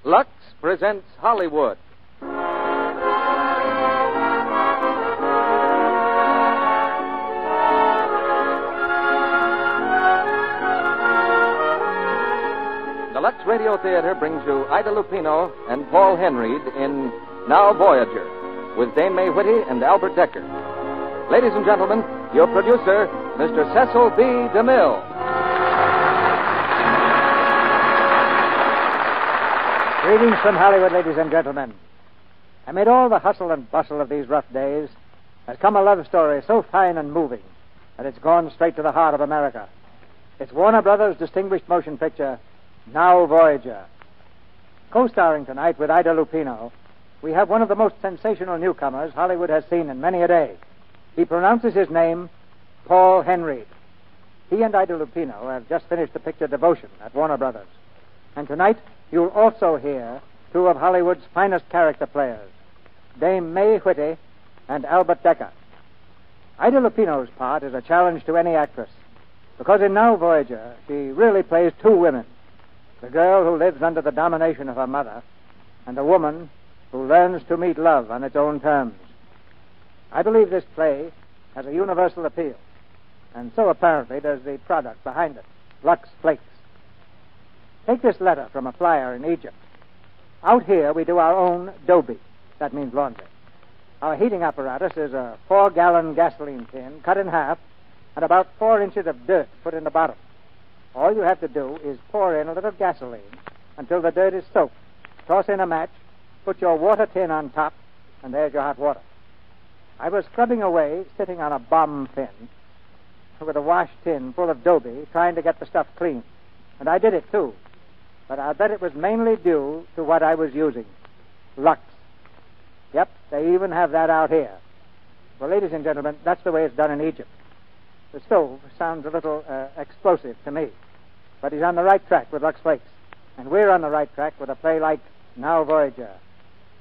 Lux presents Hollywood. The Lux Radio Theater brings you Ida Lupino and Paul Henreid in Now Voyager, with Dame May Whitty and Albert Decker. Ladies and gentlemen, your producer, Mr. Cecil B. DeMille. Greetings from Hollywood, ladies and gentlemen. Amid all the hustle and bustle of these rough days has come a love story so fine and moving that it's gone straight to the heart of America. It's Warner Brothers' distinguished motion picture, Now Voyager. Co-starring tonight with Ida Lupino, we have one of the most sensational newcomers Hollywood has seen in many a day. He pronounces his name Paul Henreid. He and Ida Lupino have just finished the picture Devotion at Warner Brothers. And tonight, you'll also hear two of Hollywood's finest character players, Dame May Whitty and Albert Decker. Ida Lupino's part is a challenge to any actress, because in Now Voyager, she really plays two women, the girl who lives under the domination of her mother, and the woman who learns to meet love on its own terms. I believe this play has a universal appeal, and so apparently does the product behind it, Lux Flakes. Take this letter from a flyer in Egypt. Out here, we do our own doby. That means laundry. Our heating apparatus is a 4-gallon gasoline tin cut in half and about 4 inches of dirt put in the bottom. All you have to do is pour in a little gasoline until the dirt is soaked. Toss in a match, put your water tin on top, and there's your hot water. I was scrubbing away, sitting on a bomb tin, with a wash tin full of doby, trying to get the stuff clean. And I did it, too. But I'll bet it was mainly due to what I was using. Lux. Yep, they even have that out here. Well, ladies and gentlemen, that's the way it's done in Egypt. The stove sounds a little explosive to me. But he's on the right track with Lux Flakes. And we're on the right track with a play like Now Voyager.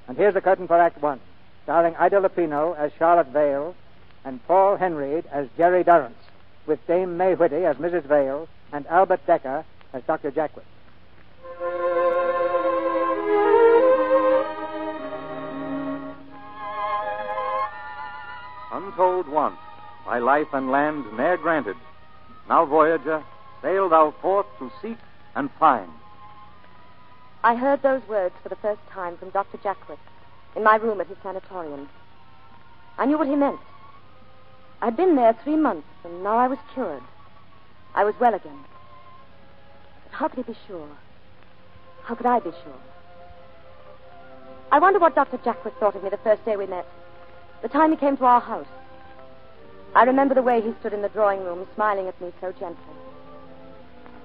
And here's the curtain for Act One, starring Ida Lupino as Charlotte Vale and Paul Henreid as Jerry Durrance, with Dame May Whitty as Mrs. Vale and Albert Decker as Dr. Jackwit. Untold once, by life and land ne'er granted, now Voyager, sail thou forth to seek and find. I heard those words for the first time from Dr. Jackwit in my room at his sanatorium. I knew what he meant. I'd been there 3 months, and now I was cured. I was well again. But how could he be sure? How could I be sure? I wonder what Dr. Jackwit thought of me the first day we met, the time he came to our house. I remember the way he stood in the drawing room, smiling at me so gently.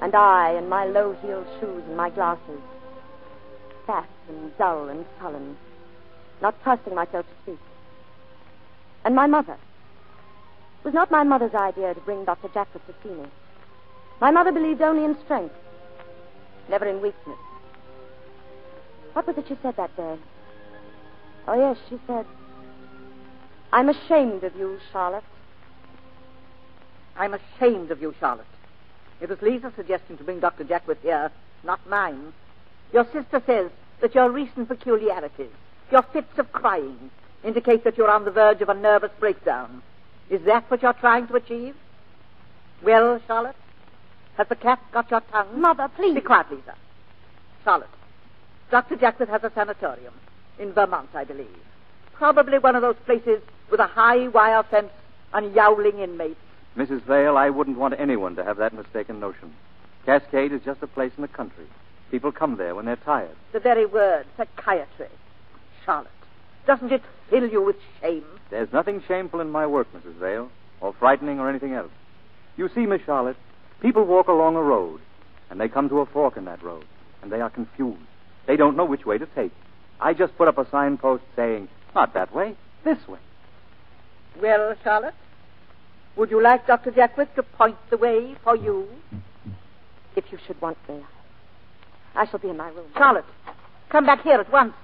And I, in my low-heeled shoes and my glasses, fat and dull and sullen, not trusting myself to speak. And my mother. It was not my mother's idea to bring Dr. Jackwit to see me. My mother believed only in strength, never in weakness. What was it she said that day? Oh, yes, she said, "I'm ashamed of you, Charlotte." I'm ashamed of you, Charlotte. It was Lisa's suggestion to bring Dr. Jackwit here, not mine. Your sister says that your recent peculiarities, your fits of crying, indicate that you're on the verge of a nervous breakdown. Is that what you're trying to achieve? Well, Charlotte, has the cat got your tongue? Mother, please. Be quiet, Lisa. Charlotte, Dr. Jackwit has a sanatorium in Vermont, I believe. Probably one of those places with a high wire fence and yowling inmates. Mrs. Vale, I wouldn't want anyone to have that mistaken notion. Cascade is just a place in the country. People come there when they're tired. The very word, psychiatry. Charlotte, doesn't it fill you with shame? There's nothing shameful in my work, Mrs. Vale, or frightening or anything else. You see, Miss Charlotte, people walk along a road, and they come to a fork in that road, and they are confused. They don't know which way to take. I just put up a signpost saying, not that way, this way. Well, Charlotte, would you like Dr. Jackwit to point the way for you? If you should want me, I shall be in my room. Charlotte, come back here at once.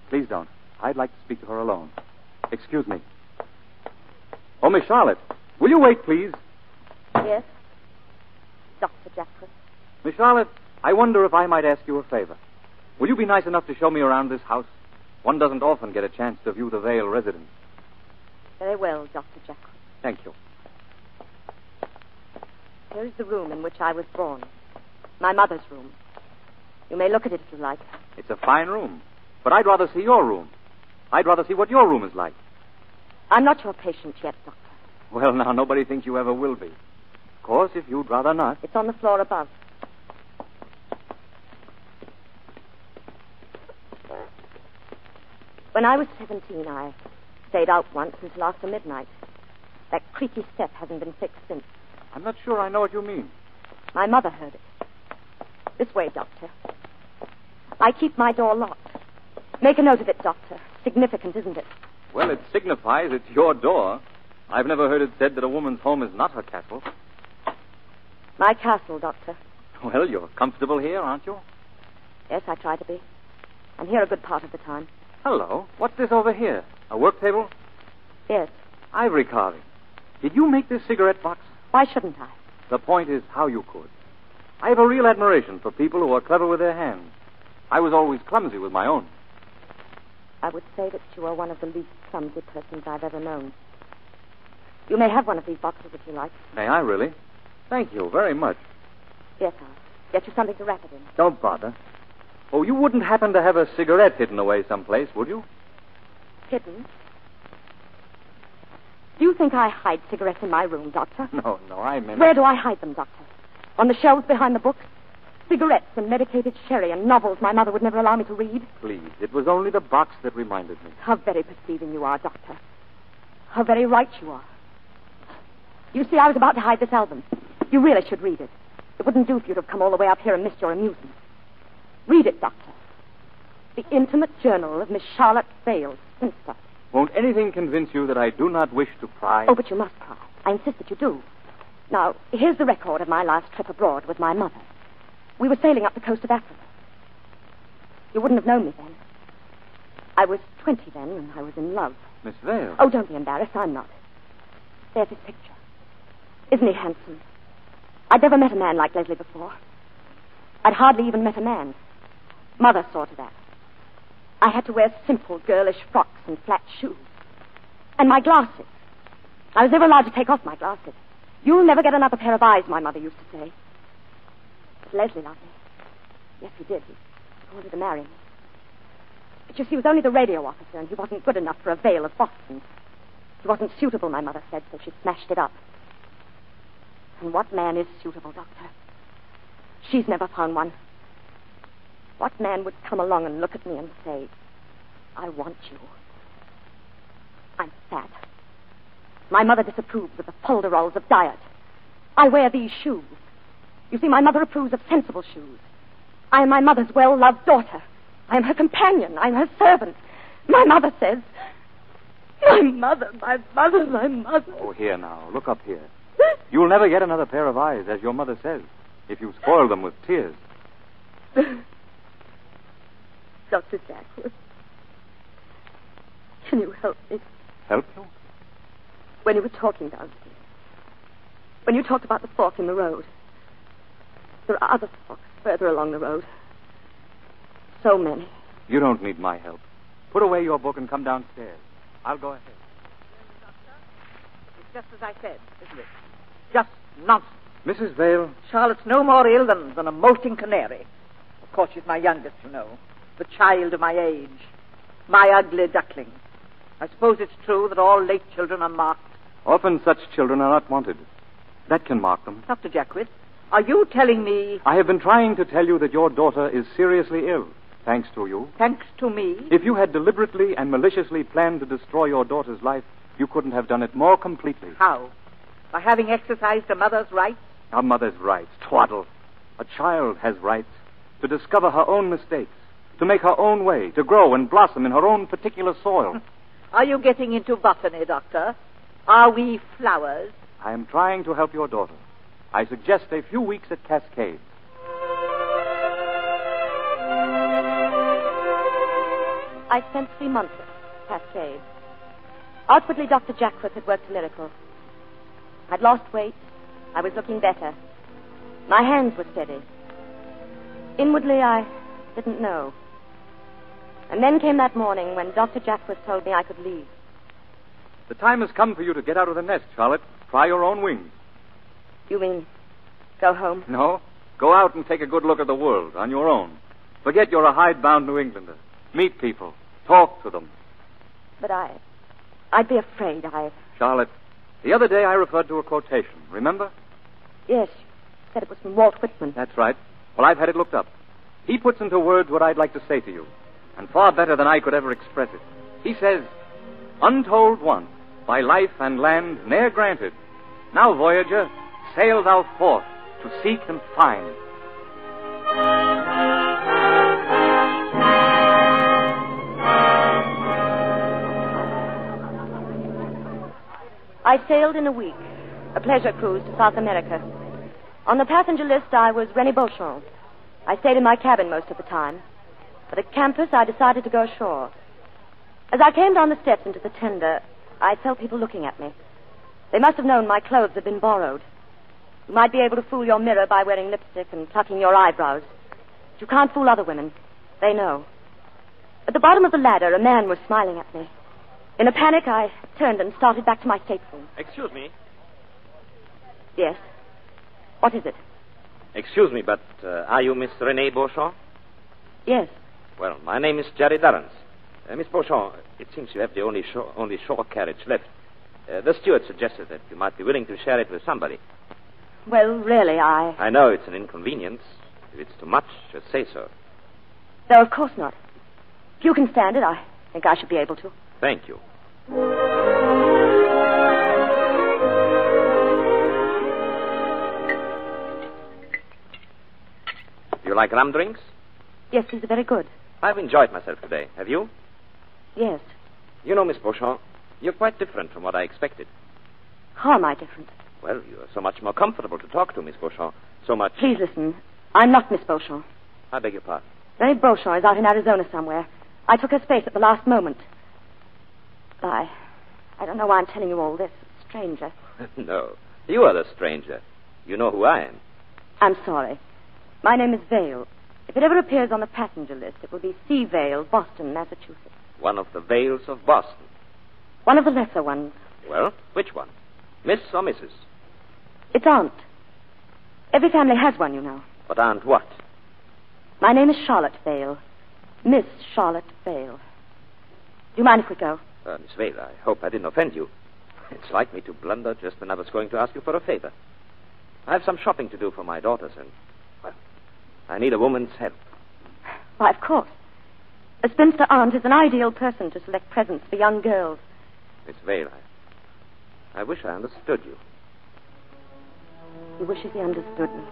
Please don't. I'd like to speak to her alone. Excuse me. Oh, Miss Charlotte, will you wait, please? Yes, Dr. Jackwit. Miss Charlotte, I wonder if I might ask you a favor. Will you be nice enough to show me around this house? One doesn't often get a chance to view the Vale residence. Very well, Dr. Jekyll. Thank you. Here is the room in which I was born. My mother's room. You may look at it if you like. It's a fine room. But I'd rather see your room. I'd rather see what your room is like. I'm not your patient yet, Doctor. Well, now, nobody thinks you ever will be. Of course, if you'd rather not. It's on the floor above. When I was 17, I stayed out once until after midnight. That creaky step hasn't been fixed since. I'm not sure I know what you mean. My mother heard it. This way, Doctor. I keep my door locked. Make a note of it, Doctor. Significant, isn't it? Well, it signifies it's your door. I've never heard it said that a woman's home is not her castle. My castle, Doctor. Well, you're comfortable here, aren't you? Yes, I try to be. I'm here a good part of the time. Hello. What's this over here? A work table? Yes. Ivory carving. Did you make this cigarette box? Why shouldn't I? The point is how you could. I have a real admiration for people who are clever with their hands. I was always clumsy with my own. I would say that you are one of the least clumsy persons I've ever known. You may have one of these boxes if you like. May I, really? Thank you very much. Yes, I'll get you something to wrap it in. Don't bother. Oh, you wouldn't happen to have a cigarette hidden away someplace, would you? Hidden? Do you think I hide cigarettes in my room, Doctor? No, I meant... Where do I hide them, Doctor? On the shelves behind the books? Cigarettes and medicated sherry and novels my mother would never allow me to read? Please, it was only the box that reminded me. How very perceiving you are, Doctor. How very right you are. You see, I was about to hide this album. You really should read it. It wouldn't do for you to have come all the way up here and missed your amusement. Read it, Doctor. The intimate journal of Miss Charlotte Vale, spinster. Won't anything convince you that I do not wish to pry? Oh, but you must pry. I insist that you do. Now, here's the record of my last trip abroad with my mother. We were sailing up the coast of Africa. You wouldn't have known me then. I was 20 then, and I was in love. Miss Vale? Oh, don't be embarrassed. I'm not. There's his picture. Isn't he handsome? I'd never met a man like Leslie before. I'd hardly even met a man. Mother saw to that. I had to wear simple, girlish frocks and flat shoes. And my glasses. I was never allowed to take off my glasses. You'll never get another pair of eyes, my mother used to say. But Leslie loved me. Yes, he did. He wanted to marry me. But you see, he was only the radio officer, and he wasn't good enough for a Vale of Boston. He wasn't suitable, my mother said, so she smashed it up. And what man is suitable, Doctor? She's never found one. What man would come along and look at me and say, I want you? I'm fat. My mother disapproves of the folderols of diet. I wear these shoes. You see, my mother approves of sensible shoes. I am my mother's well-loved daughter. I am her companion. I am her servant. My mother says... My mother. Oh, here now. Look up here. You'll never get another pair of eyes, as your mother says, if you spoil them with tears. Dr. Jackwood, can you help me? Help you? When you were talking downstairs, when you talked about the fork in the road, there are other forks further along the road. So many. You don't need my help. Put away your book and come downstairs. I'll go ahead. It's just as I said, isn't it? Just nonsense. Mrs. Vale. Charlotte's no more ill than a molting canary. Of course, she's my youngest, you know. The child of my age. My ugly duckling. I suppose it's true that all late children are marked. Often such children are not wanted. That can mark them. Dr. Jackwood, are you telling me... I have been trying to tell you that your daughter is seriously ill, thanks to you. Thanks to me? If you had deliberately and maliciously planned to destroy your daughter's life, you couldn't have done it more completely. How? By having exercised a mother's rights? A mother's rights. Twaddle. A child has rights to discover her own mistakes, to make her own way, to grow and blossom in her own particular soil. Are you getting into botany, Doctor? Are we flowers? I am trying to help your daughter. I suggest a few weeks at Cascade. I spent 3 months at Cascade. Outwardly, Dr. Jackwood had worked a miracle. I'd lost weight. I was looking better. My hands were steady. Inwardly, I didn't know. And then came that morning when Dr. Jackworth told me I could leave. The time has come for you to get out of the nest, Charlotte. Try your own wings. You mean go home? No. Go out and take a good look at the world on your own. Forget you're a hidebound New Englander. Meet people. Talk to them. But I'd be afraid. Charlotte, the other day I referred to a quotation. Remember? Yes, you said it was from Walt Whitman. That's right. Well, I've had it looked up. He puts into words what I'd like to say to you, and far better than I could ever express it. He says, "Untold want, by life and land ne'er granted. Now, Voyager, sail thou forth to seek and find." I sailed in a week, a pleasure cruise to South America. On the passenger list, I was Rennie Beauchamp. I stayed in my cabin most of the time. But at campus, I decided to go ashore. As I came down the steps into the tender, I felt people looking at me. They must have known my clothes had been borrowed. You might be able to fool your mirror by wearing lipstick and plucking your eyebrows. But you can't fool other women. They know. At the bottom of the ladder, a man was smiling at me. In a panic, I turned and started back to my stateroom. Excuse me. Yes. What is it? Excuse me, but are you Miss Renee Beauchamp? Yes. Well, my name is Jerry Durrance. Miss Beauchamp, it seems you have the only shore carriage left. The steward suggested that you might be willing to share it with somebody. Well, really, I know it's an inconvenience. If it's too much, just say so. No, of course not. If you can stand it, I think I should be able to. Thank you. You like rum drinks? Yes, these are very good. I've enjoyed myself today. Have you? Yes. You know, Miss Beauchamp, you're quite different from what I expected. How am I different? Well, you're so much more comfortable to talk to, Miss Beauchamp. So much... Please listen. I'm not Miss Beauchamp. I beg your pardon. Rennie Beauchamp is out in Arizona somewhere. I took her space at the last moment. I don't know why I'm telling you all this. Stranger. No, you are the stranger. You know who I am. I'm sorry. My name is Vale. If it ever appears on the passenger list, it will be C. Vale, Boston, Massachusetts. One of the Vales of Boston. One of the lesser ones. Well, which one? Miss or Mrs.? It's Aunt. Every family has one, you know. But Aunt what? My name is Charlotte Vale. Miss Charlotte Vale. Do you mind if we go? Miss Vale, I hope I didn't offend you. It's like me to blunder just when I was going to ask you for a favor. I have some shopping to do for my daughters, and, well, I need a woman's help. Why, of course. A spinster aunt is an ideal person to select presents for young girls. Miss Vale, I wish I understood you. He wishes he understood me.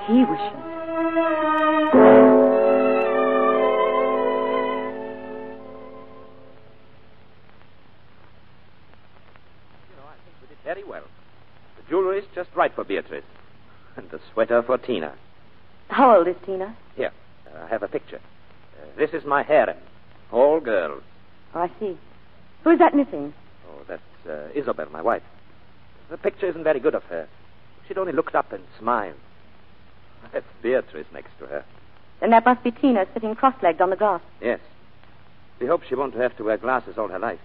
He wishes. Very well. The jewelry is just right for Beatrice. And the sweater for Tina. How old is Tina? Here, I have a picture. This is my harem. All girls. Oh, I see. Who is that missing? Oh, that's Isabel, my wife. The picture isn't very good of her. She'd only looked up and smiled. That's Beatrice next to her. Then that must be Tina sitting cross-legged on the grass. Yes. We hope she won't have to wear glasses all her life.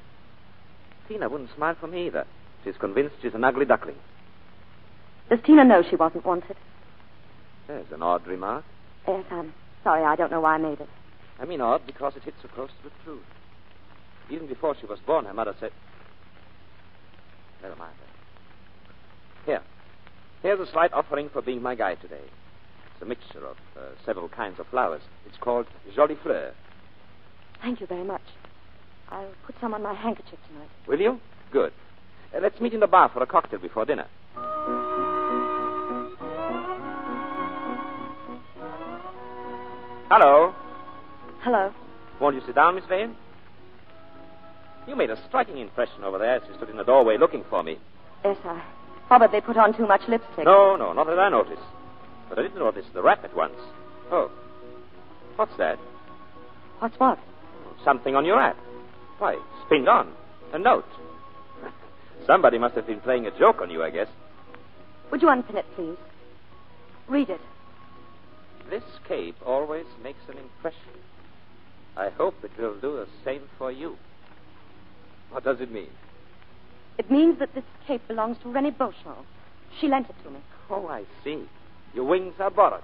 Tina wouldn't smile for me either. She's convinced she's an ugly duckling. Does Tina know she wasn't wanted? There's an odd remark. Yes, I'm sorry. I don't know why I made it. I mean odd because it hits so close to the truth. Even before she was born, her mother said... Never mind that. Here's a slight offering for being my guide today. It's a mixture of several kinds of flowers. It's called Jolie Fleur. Thank you very much. I'll put some on my handkerchief tonight. Will you? Good. Let's meet in the bar for a cocktail before dinner. Hello. Hello. Won't you sit down, Miss Vane? You made a striking impression over there as you stood in the doorway looking for me. Yes, I probably put on too much lipstick. No, not that I noticed. But I did notice the wrap at once. Oh. What's that? What's what? Something on your hat. Why, it's pinned on. A note. Somebody must have been playing a joke on you, I guess. Would you unpin it, please? Read it. This cape always makes an impression. I hope it will do the same for you. What does it mean? It means that this cape belongs to Rennie Beauchamp. She lent it to me. Oh, I see. Your wings are borrowed.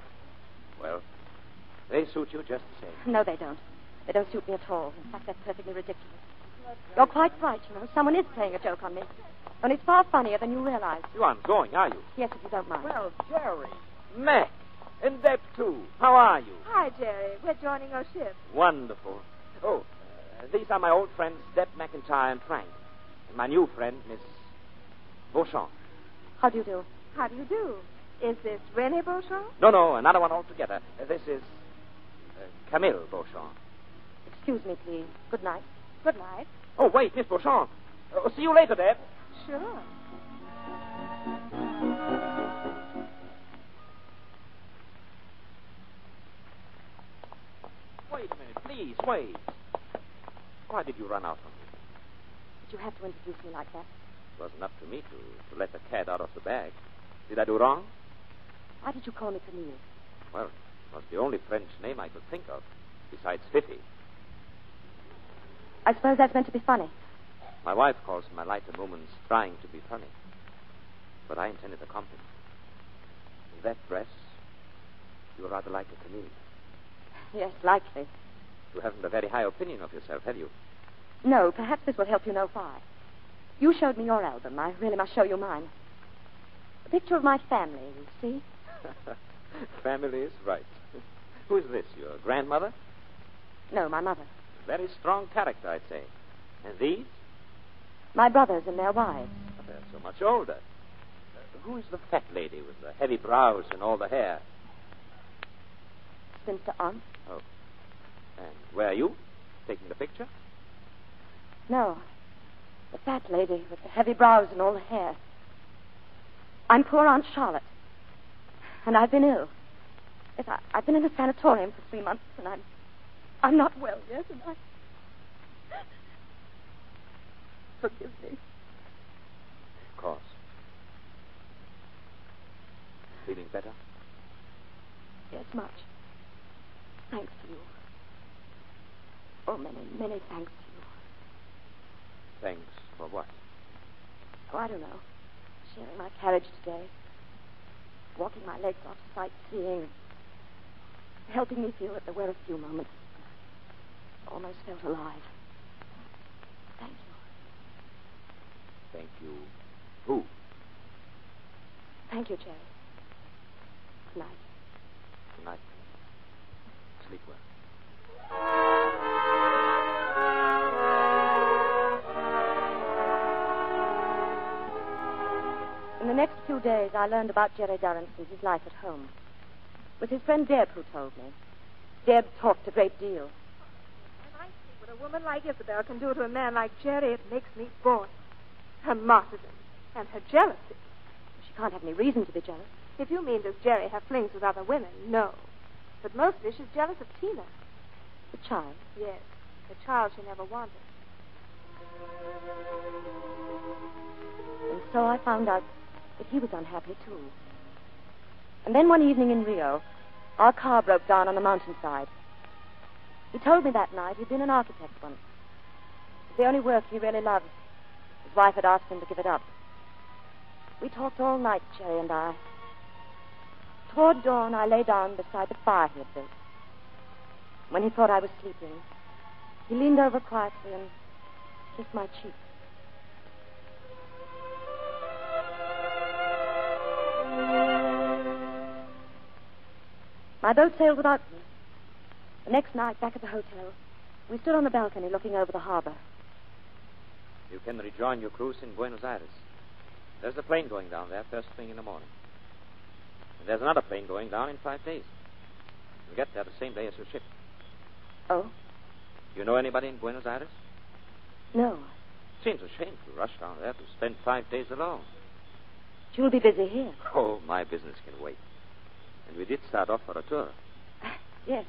Well, they suit you just the same. No, they don't. They don't suit me at all. In fact, they're perfectly ridiculous. You're quite right, you know. Someone is playing a joke on me. And it's far funnier than you realize. You aren't going, are you? Yes, if you don't mind. Well, Jerry. Mac. And Deb, too. How are you? Hi, Jerry. We're joining our ship. Wonderful. Oh, these are my old friends, Deb McIntyre and Frank. And my new friend, Miss Beauchamp. How do you do? How do you do? Is this Rennie Beauchamp? No, another one altogether. This is Camille Beauchamp. Excuse me, please. Good night. Good night. Oh, wait, Miss Beauchamp. See you later, Deb. Sure. Wait a minute, please, wait. Why did you run out on me? Did you have to introduce me like that? It wasn't up to me to let the cat out of the bag. Did I do wrong? Why did you call me Camille? Well, it was the only French name I could think of, besides Fifi. I suppose that's meant to be funny. My wife calls my lighter moments trying to be funny. But I intended a compliment. In that dress, you're rather like a Camille. Yes, likely. You haven't a very high opinion of yourself, have you? No, perhaps this will help you know why. You showed me your album. I really must show you mine. A picture of my family, you see? Family is right. Who is this, your grandmother? No, my mother. Very strong character, I'd say. And these? My brothers and their wives. But they're so much older. Who is the fat lady with the heavy brows and all the hair? Spinster aunt. Oh. And where are you? Taking the picture? No. The fat lady with the heavy brows and all the hair. I'm poor Aunt Charlotte. And I've been ill. Yes, I've been in a sanatorium for 3 months, and I'm not well yet, and I... Forgive me. Of course. Feeling better? Yes, much. Thanks to you. Oh, many, many thanks to you. Thanks for what? Oh, I don't know. Sharing my carriage today. Walking my legs off sightseeing. Helping me feel that there were a few moments. Almost felt alive. Thank you. Thank you. Who? Thank you, Jerry. Good night. Good night. Sleep well. In the next few days, I learned about Jerry Durrance and his life at home. It was his friend Deb who told me. Deb talked a great deal. When I see what a woman like Isabel can do to a man like Jerry, it makes me bored. Her martyrdom and her jealousy. She can't have any reason to be jealous. If you mean does Jerry have flings with other women, no. But mostly she's jealous of Tina. The child. Yes, the child she never wanted. And so I found out that he was unhappy, too. And then one evening in Rio, our car broke down on the mountainside. He told me that night he'd been an architect once. It was the only work he really loved. His wife had asked him to give it up. We talked all night, Jerry and I. Toward dawn, I lay down beside the fire he had built. When he thought I was sleeping, he leaned over quietly and kissed my cheek. My boat sailed without me. The next night, back at the hotel, we stood on the balcony looking over the harbor. You can rejoin your cruise in Buenos Aires. There's a plane going down there first thing in the morning. And there's another plane going down in 5 days. You'll get there the same day as your ship. Oh? You know anybody in Buenos Aires? No. Seems a shame to rush down there to spend 5 days alone. You'll be busy here. Oh, my business can wait. And we did start off for a tour. Yes.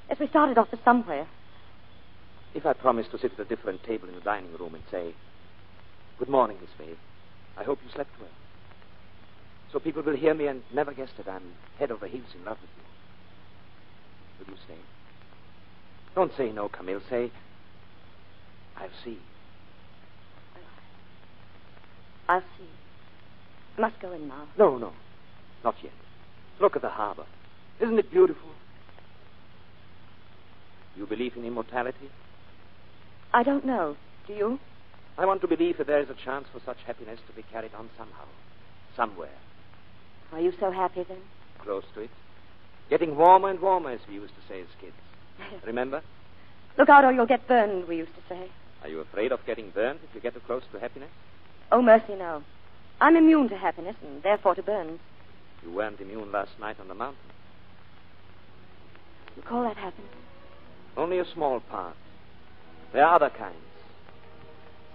Yes, we started off for somewhere. If I promise to sit at a different table in the dining room and say, "Good morning, Miss May. I hope you slept well." So people will hear me and never guess that I'm head over heels in love with you. Will you stay? Don't say no, Camille. Say, I'll see. I'll see. I must go in now. No, no. Not yet. Look at the harbor. Isn't it beautiful? You believe in immortality? I don't know. Do you? I want to believe that there is a chance for such happiness to be carried on somehow. Somewhere. Are you so happy then? Close to it. Getting warmer and warmer, as we used to say as kids. Remember? Look out or you'll get burned, we used to say. Are you afraid of getting burned if you get too close to happiness? Oh, mercy, no. I'm immune to happiness and therefore to burns. You weren't immune last night on the mountain. You call that happiness? Only a small part. There are other kinds.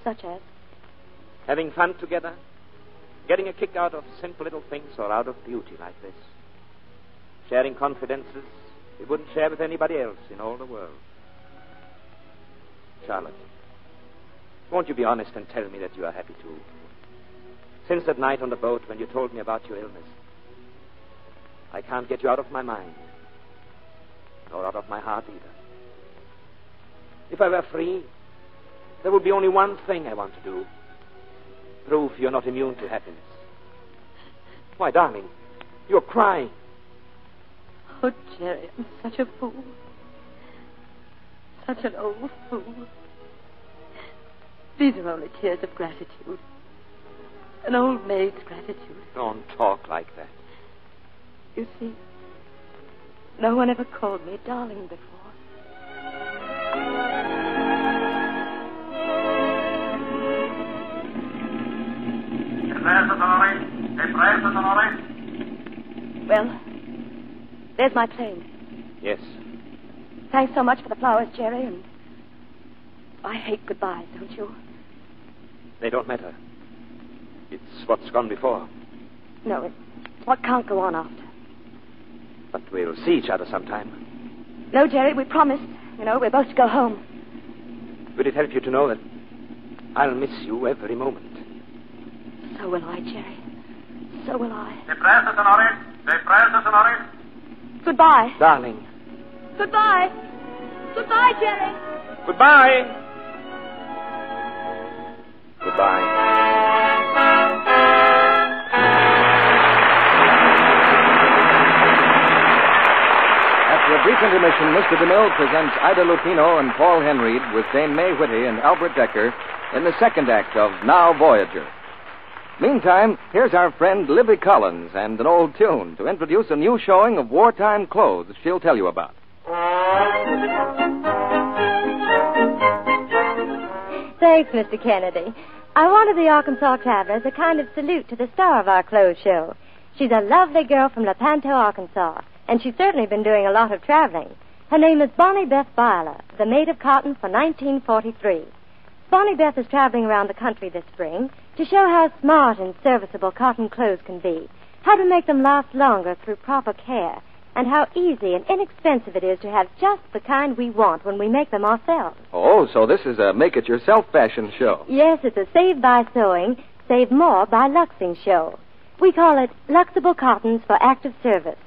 Such as? Having fun together. Getting a kick out of simple little things or out of beauty like this. Sharing confidences we wouldn't share with anybody else in all the world. Charlotte, won't you be honest and tell me that you are happy too? Since that night on the boat when you told me about your illness, I can't get you out of my mind, nor out of my heart either. If I were free, there would be only one thing I want to do. Prove you're not immune to happiness. Why, darling, you're crying. Oh, Jerry, I'm such a fool. Such an old fool. These are only tears of gratitude. An old maid's gratitude. Don't talk like that. You see, no one ever called me darling before. Well, there's my plane. Yes. Thanks so much for the flowers, Jerry, and I hate goodbyes, don't you? They don't matter. It's what's gone before. No, it's what can't go on after. But we'll see each other sometime. No, Jerry, we promised. You know, we're both to go home. Would it help you to know that I'll miss you every moment? So will I, Jerry. So will I. Depressa, senores. Depressa, senores. Goodbye. Darling. Goodbye. Goodbye, Jerry. Goodbye. Goodbye. After a brief intermission, Mr. DeMille presents Ida Lupino and Paul Henreid with Dame May Whitty and Albert Decker in the second act of Now Voyager. Meantime, here's our friend Libby Collins and an old tune to introduce a new showing of wartime clothes she'll tell you about. Thanks, Mr. Kennedy. I wanted the Arkansas Travelers a kind of salute to the star of our clothes show. She's a lovely girl from Lepanto, Arkansas, and she's certainly been doing a lot of traveling. Her name is Bonnie Beth Byler, the maid of cotton for 1943. Bonnie Beth is traveling around the country this spring to show how smart and serviceable cotton clothes can be, how to make them last longer through proper care, and how easy and inexpensive it is to have just the kind we want when we make them ourselves. Oh, so this is a make-it-yourself fashion show. Yes, it's a Save by Sewing, Save More by Luxing show. We call it Luxable Cottons for Active Service.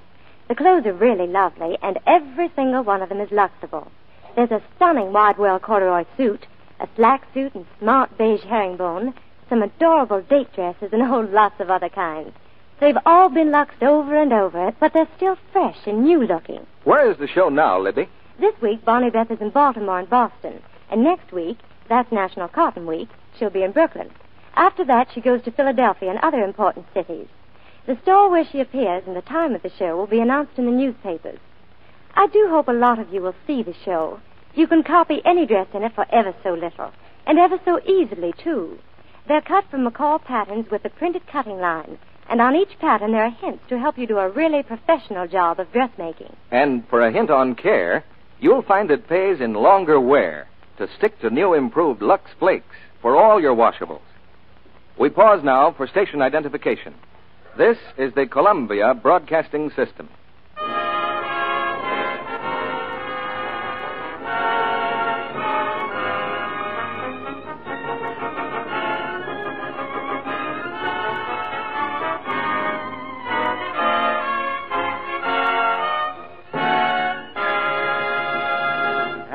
The clothes are really lovely, and every single one of them is Luxable. There's a stunning wide-well corduroy suit, a slack suit and smart beige herringbone, some adorable date dresses, and oh, lots of other kinds. They've all been luxed over and over, but they're still fresh and new-looking. Where is the show now, Libby? This week, Bonnie Beth is in Baltimore and Boston, and next week, that's National Cotton Week, she'll be in Brooklyn. After that, she goes to Philadelphia and other important cities. The store where she appears and the time of the show will be announced in the newspapers. I do hope a lot of you will see the show. You can copy any dress in it for ever so little, and ever so easily, too. They're cut from McCall patterns with a printed cutting line, and on each pattern there are hints to help you do a really professional job of dressmaking. And for a hint on care, you'll find it pays in longer wear to stick to new improved Lux Flakes for all your washables. We pause now for station identification. This is the Columbia Broadcasting System.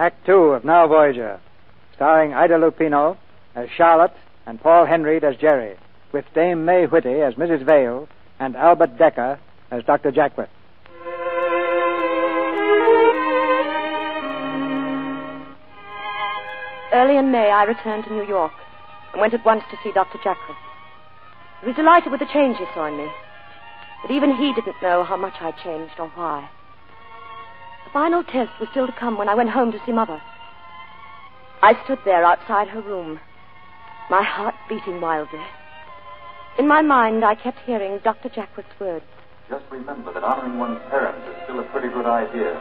Act 2 of Now Voyager, starring Ida Lupino as Charlotte and Paul Henreid as Jerry, with Dame May Whitty as Mrs. Vale and Albert Decker as Dr. Jackwith. Early in May, I returned to New York and went at once to see Dr. Jackwith. He was delighted with the change he saw in me, but even he didn't know how much I'd changed or why. The final test was still to come when I went home to see Mother. I stood there outside her room, my heart beating wildly. In my mind, I kept hearing Dr. Jackwith's words. Just remember that honoring one's parents is still a pretty good idea.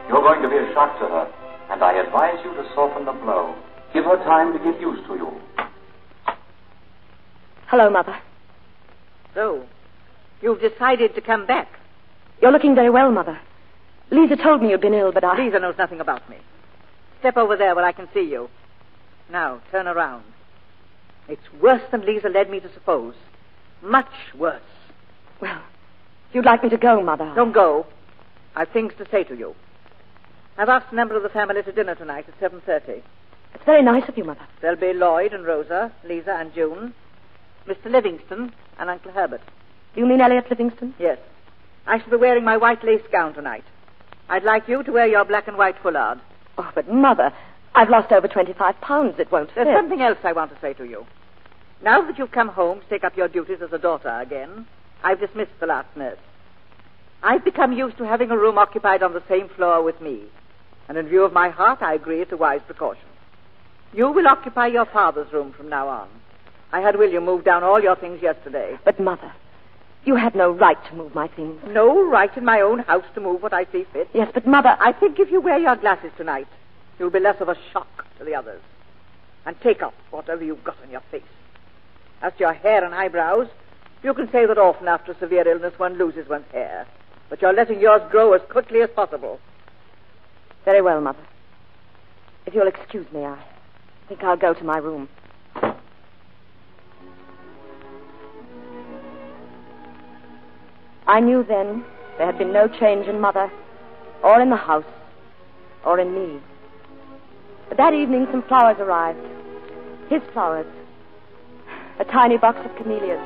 You're going to be a shock to her, and I advise you to soften the blow. Give her time to get used to you. Hello, Mother. So, you've decided to come back. You're looking very well, Mother. Lisa told me you'd been ill, but Lisa knows nothing about me. Step over there where I can see you. Now, turn around. It's worse than Lisa led me to suppose. Much worse. Well, if you'd like me to go, Mother... Don't go. I've things to say to you. I've asked a member of the family to dinner tonight at 7:30. It's very nice of you, Mother. There'll be Lloyd and Rosa, Lisa and June, Mr. Livingston and Uncle Herbert. Do you mean Elliot Livingston? Yes. I shall be wearing my white lace gown tonight. I'd like you to wear your black and white foulard. Oh, but Mother, I've lost over 25 pounds. It won't fit. There's something else I want to say to you. Now that you've come home to take up your duties as a daughter again, I've dismissed the last nurse. I've become used to having a room occupied on the same floor with me. And in view of my heart, I agree it's a wise precaution. You will occupy your father's room from now on. I had William move down all your things yesterday. But, Mother, you have no right to move my things. No right in my own house to move what I see fit? Yes, but, Mother... I think if you wear your glasses tonight, you'll be less of a shock to the others. And take off whatever you've got on your face. As to your hair and eyebrows, you can say that often after a severe illness one loses one's hair. But you're letting yours grow as quickly as possible. Very well, Mother. If you'll excuse me, I think I'll go to my room. I knew then there had been no change in Mother, or in the house, or in me. But that evening some flowers arrived. His flowers. A tiny box of camellias.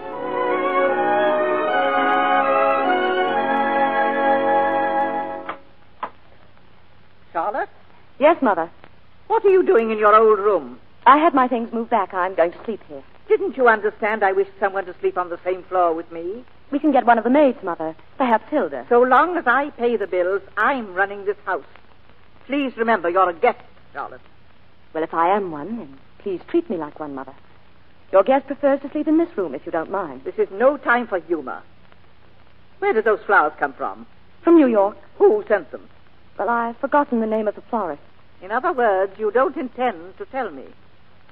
Charlotte? Yes, Mother. What are you doing in your old room? I had my things moved back. I'm going to sleep here. Didn't you understand I wished someone to sleep on the same floor with me? We can get one of the maids, Mother. Perhaps Hilda. So long as I pay the bills, I'm running this house. Please remember, you're a guest, Charlotte. Well, if I am one, then please treat me like one, Mother. Your guest prefers to sleep in this room, if you don't mind. This is no time for humor. Where did those flowers come from? From New York. Who sent them? Well, I've forgotten the name of the florist. In other words, you don't intend to tell me.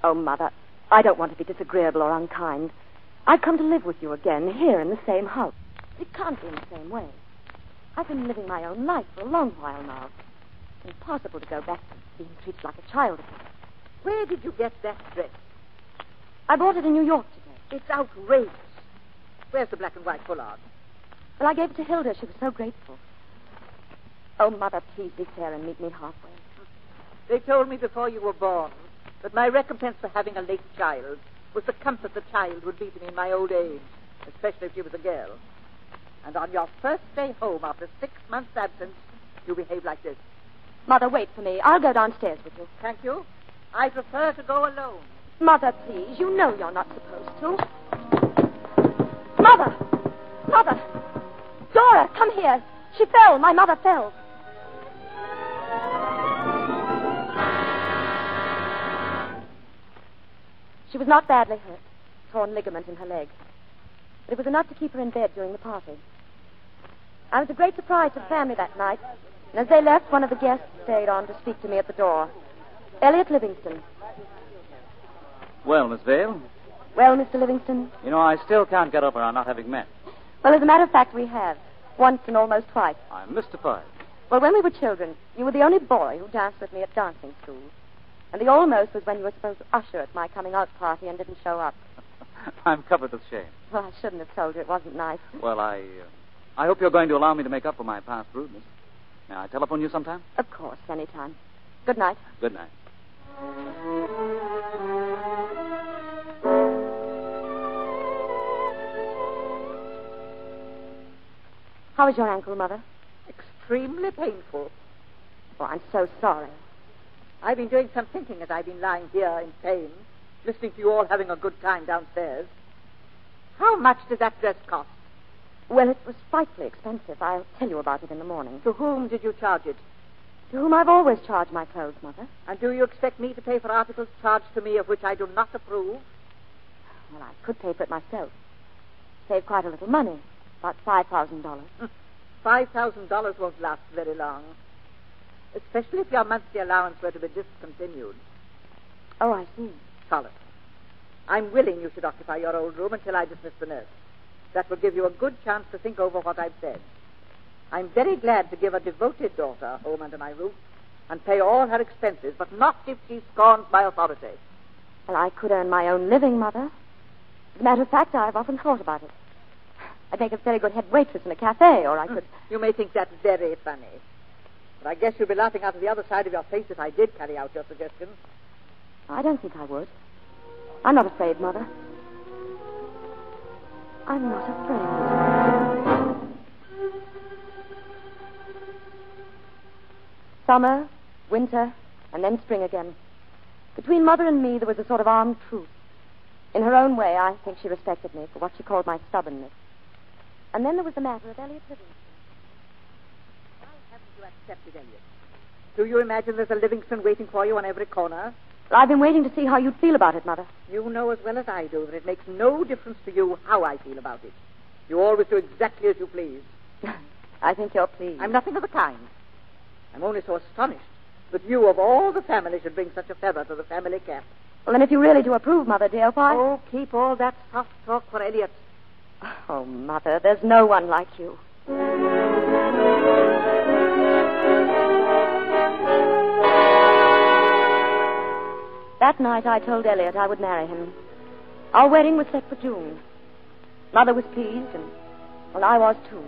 Oh, Mother, I don't want to be disagreeable or unkind. I've come to live with you again, here in the same house. It can't be in the same way. I've been living my own life for a long while now. It's impossible to go back to being treated like a child again. Where did you get that dress? I bought it in New York today. It's outrageous. Where's the black and white foulard? Well, I gave it to Hilda. She was so grateful. Oh, Mother, please be fair and meet me halfway. They told me before you were born that my recompense for having a late child was the comfort the child would be to me in my old age, especially if she was a girl. And on your first day home after 6 months' absence, you behave like this. Mother, wait for me. I'll go downstairs with you. Thank you. I prefer to go alone. Mother, please. You know you're not supposed to. Mother! Mother! Dora, come here. She fell. My mother fell. She was not badly hurt. Torn ligament in her leg. But it was enough to keep her in bed during the party. I was a great surprise to the family that night. And as they left, one of the guests stayed on to speak to me at the door. Elliot Livingston. Well, Miss Vale? Well, Mr. Livingston? You know, I still can't get over our not having met. Well, as a matter of fact, we have. Once and almost twice. I'm mystified. Well, when we were children, you were the only boy who danced with me at dancing school. And the almost was when you were supposed to usher at my coming out party and didn't show up. I'm covered with shame. Well, I shouldn't have told you. It wasn't nice. Well, I hope you're going to allow me to make up for my past rudeness. May I telephone you sometime? Of course, anytime. Good night. Good night. How is your ankle, Mother? Extremely painful. Oh, I'm so sorry. I've been doing some thinking as I've been lying here in pain, listening to you all having a good time downstairs. How much did that dress cost? Well, it was frightfully expensive. I'll tell you about it in the morning. To whom did you charge it? To whom I've always charged my clothes, Mother. And do you expect me to pay for articles charged to me of which I do not approve? Well, I could pay for it myself. Save quite a little money. About $5,000. $5,000 won't last very long. Especially if your monthly allowance were to be discontinued. Oh, I see. Charlotte, I'm willing you should occupy your old room until I dismiss the nurse. That will give you a good chance to think over what I've said. I'm very glad to give a devoted daughter a home under my roof and pay all her expenses, but not if she scorns my authority. Well, I could earn my own living, Mother. As a matter of fact, I've often thought about it. I'd make a very good head waitress in a cafe, or I could... You may think that's very funny. But I guess you'll be laughing out of the other side of your face if I did carry out your suggestion. I don't think I would. I'm not afraid, Mother. I'm not afraid. Summer, winter, and then spring again. Between Mother and me, there was a sort of armed truce. In her own way, I think she respected me for what she called my stubbornness. And then there was the matter of Elliot Livingston. Why haven't you accepted Elliot? Do you imagine there's a Livingston waiting for you on every corner? Well, I've been waiting to see how you'd feel about it, Mother. You know as well as I do that it makes no difference to you how I feel about it. You always do exactly as you please. I think you're pleased. I'm nothing of the kind. I'm only so astonished that you, of all the family, should bring such a feather to the family cap. Well, then if you really do approve, Mother, dear, why... Oh, keep all that soft talk for Elliot. Oh, Mother, there's no one like you. That night I told Elliot I would marry him. Our wedding was set for June. Mother was pleased, and, well, I was too.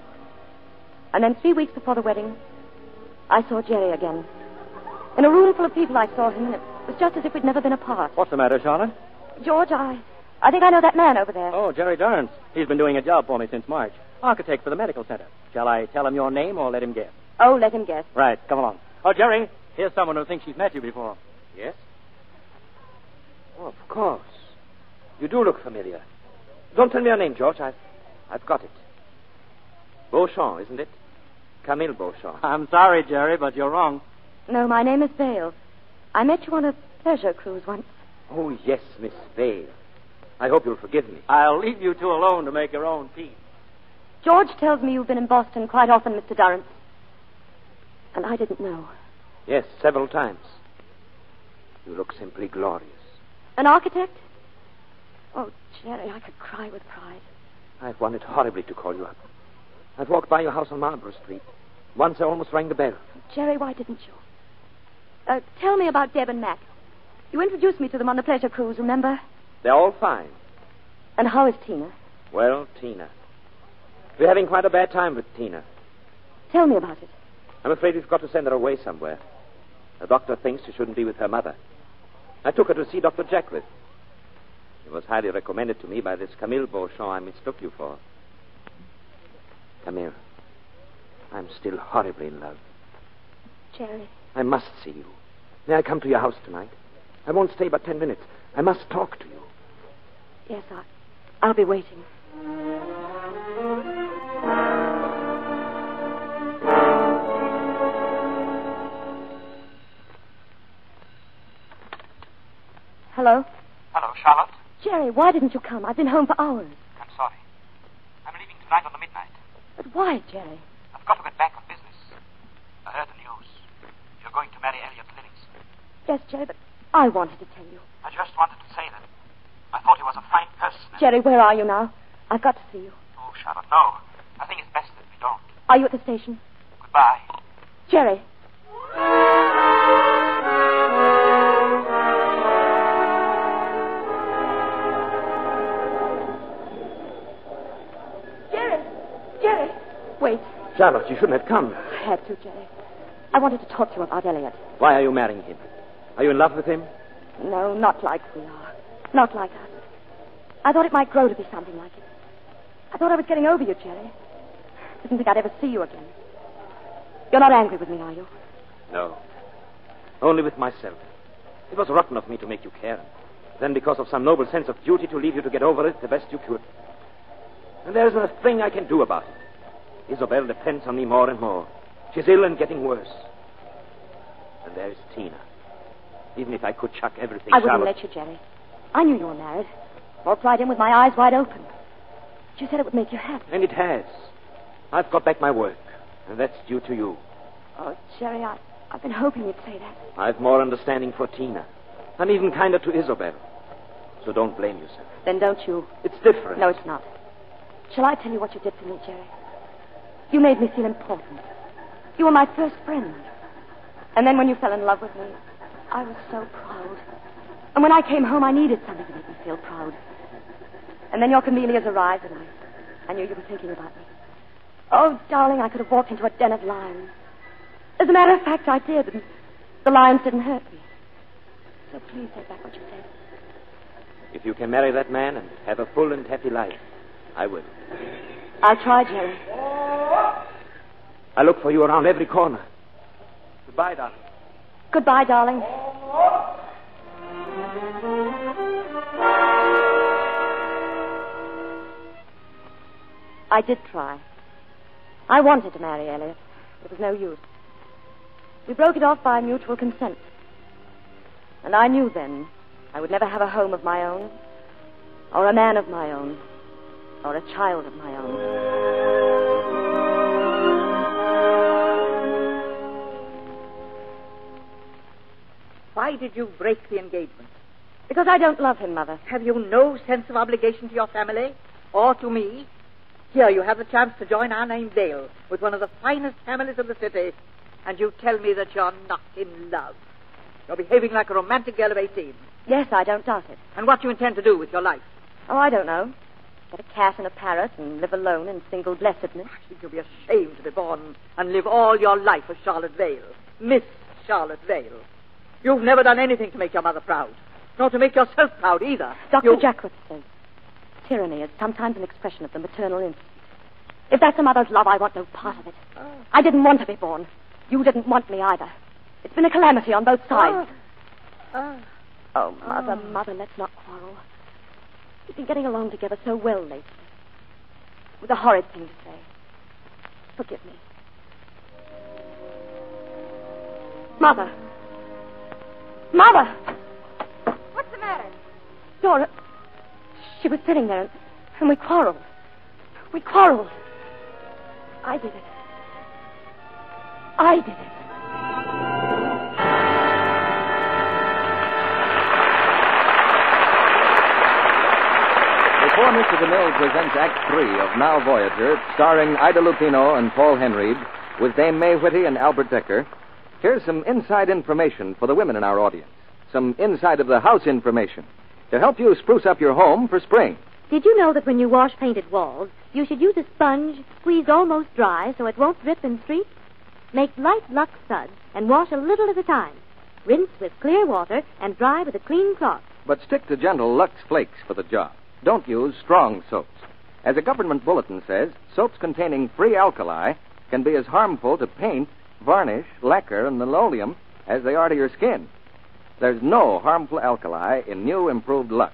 And then 3 weeks before the wedding, I saw Jerry again. In a room full of people I saw him, and it was just as if we'd never been apart. What's the matter, Charlotte? George, I think I know that man over there. Oh, Jerry Durrance. He's been doing a job for me since March. Architect for the medical center. Shall I tell him your name or let him guess? Oh, let him guess. Right, come along. Oh, Jerry, here's someone who thinks she's met you before. Yes? Oh, of course. You do look familiar. Don't tell me your name, George. I've got it. Beauchamp, isn't it? Camille Beauchamp. I'm sorry, Jerry, but you're wrong. No, my name is Vale. I met you on a pleasure cruise once. Oh, yes, Miss Vale. I hope you'll forgive me. I'll leave you two alone to make your own peace. George tells me you've been in Boston quite often, Mr. Durrance. And I didn't know. Yes, several times. You look simply glorious. An architect? Oh, Jerry, I could cry with pride. I've wanted horribly to call you up. I've walked by your house on Marlborough Street. Once I almost rang the bell. Jerry, why didn't you? Tell me about Deb and Mac. You introduced me to them on the pleasure cruise, remember? They're all fine. And how is Tina? Well, Tina. We're having quite a bad time with Tina. Tell me about it. I'm afraid we've got to send her away somewhere. The doctor thinks she shouldn't be with her mother. I took her to see Dr. Jackwith. She was highly recommended to me by this Camille Beauchamp I mistook you for. Camille, I'm still horribly in love. Jerry. I must see you. May I come to your house tonight? I won't stay but 10 minutes. I must talk to you. Yes, I'll be waiting. Hello? Hello, Charlotte. Jerry, why didn't you come? I've been home for hours. I'm sorry. I'm leaving tonight on the midnight. But why, Jerry? I've got to get back on business. I heard the news. You're going to marry Elliot Livingston. Yes, Jerry, but I wanted to tell you. I just wanted to say that. I thought he was a fine person. Jerry, where are you now? I've got to see you. Oh, Charlotte, no. I think it's best that we don't. Are you at the station? Goodbye. Jerry. Jerry. Wait. Charlotte, you shouldn't have come. I had to, Jerry. I wanted to talk to you about Elliot. Why are you marrying him? Are you in love with him? No, not like we are. Not like us. I thought it might grow to be something like it. I thought I was getting over you, Jerry. Didn't think I'd ever see you again. You're not angry with me, are you? No. Only with myself. It was rotten of me to make you care. Then, because of some noble sense of duty, to leave you to get over it the best you could. And there isn't a thing I can do about it. Isabel depends on me more and more. She's ill and getting worse. And there's Tina. Even if I could chuck everything, I wouldn't Charlotte... let you, Jerry. I knew you were married. Walked right in with my eyes wide open. You said it would make you happy. And it has. I've got back my work, and that's due to you. Oh, Jerry, I've been hoping you'd say that. I've more understanding for Tina, and even kinder to Isabel. So don't blame yourself. Then don't you. It's different. No, it's not. Shall I tell you what you did for me, Jerry? You made me feel important. You were my first friend. And then when you fell in love with me, I was so proud. And when I came home, I needed something to make me feel proud. And then your camellias arrived, and I knew you were thinking about me. Oh, darling, I could have walked into a den of lions. As a matter of fact, I did, and the lions didn't hurt me. So please take back what you said. If you can marry that man and have a full and happy life, I will. I'll try, Jerry. I look for you around every corner. Goodbye, darling. Goodbye, darling. I did try. I wanted to marry Elliot. It was no use. We broke it off by mutual consent. And I knew then I would never have a home of my own, or a man of my own, or a child of my own. Why did you break the engagement? Because I don't love him, Mother. Have you no sense of obligation to your family? Or to me? Here, you have the chance to join our name Dale with one of the finest families of the city, and you tell me that you're not in love. You're behaving like a romantic girl of 18. Yes, I don't doubt it. And what you intend to do with your life? Oh, I don't know. Get a cat and a parrot and live alone in single blessedness. I think you'll be ashamed to be born and live all your life as Charlotte Vale. Miss Charlotte Vale. You've never done anything to make your mother proud. Nor to make yourself proud, either. Dr. Jackworth says tyranny is sometimes an expression of the maternal instinct. If that's a mother's love, I want no part of it. Oh. I didn't want to be born. You didn't want me either. It's been a calamity on both sides. Oh, Mother, let's not quarrel. We've been getting along together so well lately. With a horrid thing to say. Forgive me. Mother! Mother! What's the matter? Dora, she was sitting there and we quarreled. We quarreled. I did it. I did it. Before Mr. DeMille presents Act 3 of Now Voyager, starring Ida Lupino and Paul Henreid, with Dame May Whitty and Albert Decker, here's some inside information for the women in our audience. Some inside-of-the-house information to help you spruce up your home for spring. Did you know that when you wash painted walls, you should use a sponge squeezed almost dry so it won't drip and streak? Make light Lux suds and wash a little at a time. Rinse with clear water and dry with a clean cloth. But stick to gentle Lux Flakes for the job. Don't use strong soaps. As a government bulletin says, soaps containing free alkali can be as harmful to paint, varnish, lacquer, and linoleum as they are to your skin. There's no harmful alkali in new improved Lux.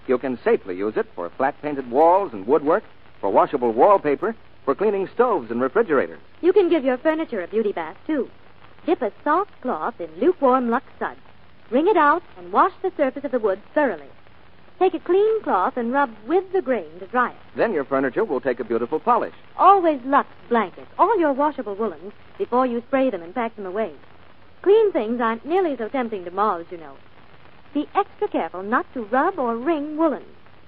You can safely use it for flat-painted walls and woodwork, for washable wallpaper, for cleaning stoves and refrigerators. You can give your furniture a beauty bath, too. Dip a soft cloth in lukewarm Lux suds. Wring it out and wash the surface of the wood thoroughly. Take a clean cloth and rub with the grain to dry it. Then your furniture will take a beautiful polish. Always Lux blankets, all your washable woolens, before you spray them and pack them away. Clean things aren't nearly so tempting to moths, you know. Be extra careful not to rub or wring woolens,